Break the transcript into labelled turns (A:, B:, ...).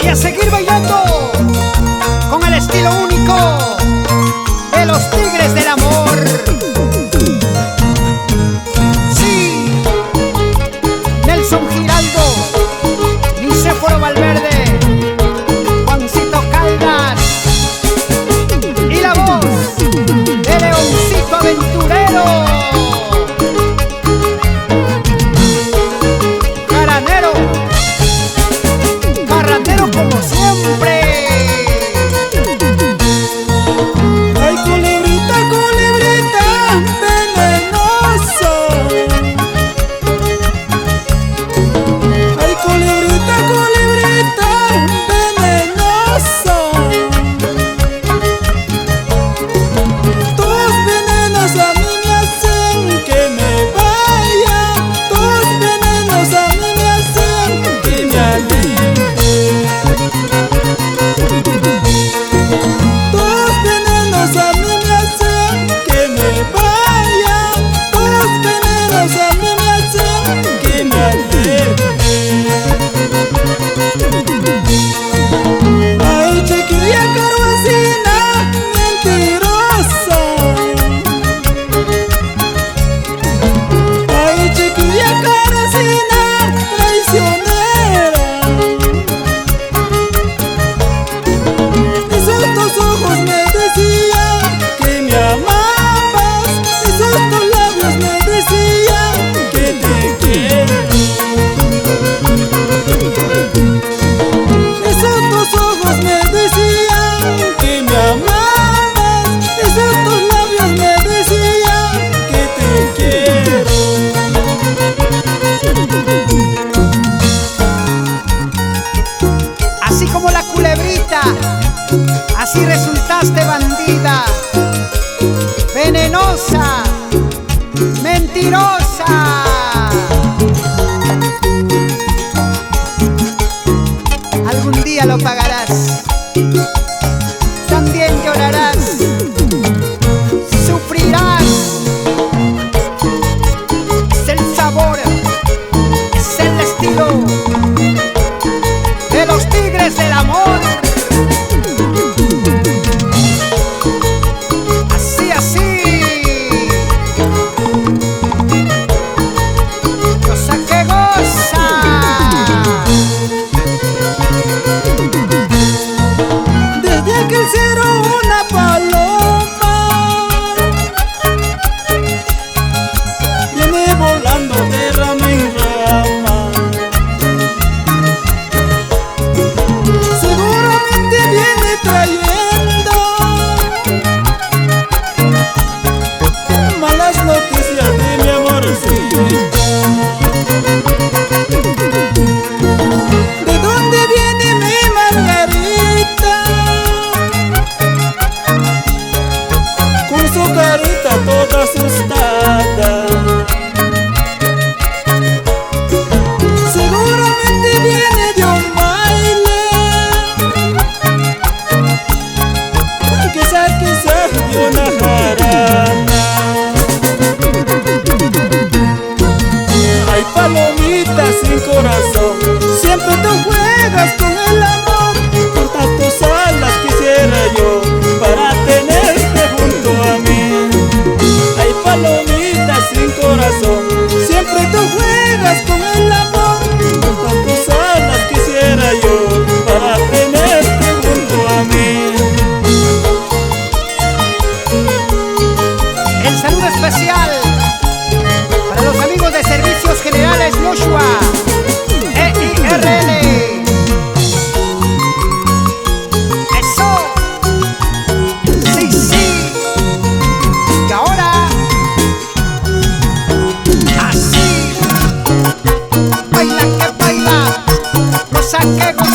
A: Y a seguir bailando con el estilo único de los Tigres del Amor. Sí, Nelson Giraldo, Nicéforo Valverde, Juancito Caldas y la voz de Leoncito Aventurero. Jaranero, parrandero como siempre.
B: Ay, culebrita, culebrita venenosa. Ay, culebrita, culebrita venenosa. Tus venenos a mí me hacen que me vaya. Tus venenos a mí me hacen que me aleje. Tus venenos a mí me hacen que me vaya. Tus venenos a mí me hacen que me aleje. Ay, chiquilla carvacina mentirosa. Ay, chiquilla carvacina traicionera. Esos tus ojos me decían que me amabas. Esos tus labios me decían que te quiero. Esos tus ojos me decían que me amabas. Esos tus labios me decían que te quiero.
A: Así como la culebrita, así resultaste bandida, venenosa, mentirosa. Algún día lo pagarás, también llorarás, sufrirás. Es el sabor, es el estilo de los Tigres del Amor. Así, así. Cosa que goza.
B: Desde aquel cielo una paloma viene volando de rama en rama. Seguramente viene trayendo malas noticias de mi amorcito. ¿De dónde viene mi Margarita? Con su carita toda asustada. Seguramente viene de un baile. Quizás de una jarana. Hay palomitas sin corazón. Siempre tú juegas con el amor. Con tantas alas quisiera yo para tenerte junto a mí. Hay palomitas sin corazón. Siempre tú juegas con el amor. Con tantas alas quisiera yo para tenerte junto a mí.
A: El saludo especial para los amigos de Servicios Generales Joshua, EIRL. Eso. Sí, sí. Y ahora, así. Baila que baila, cosa que goza.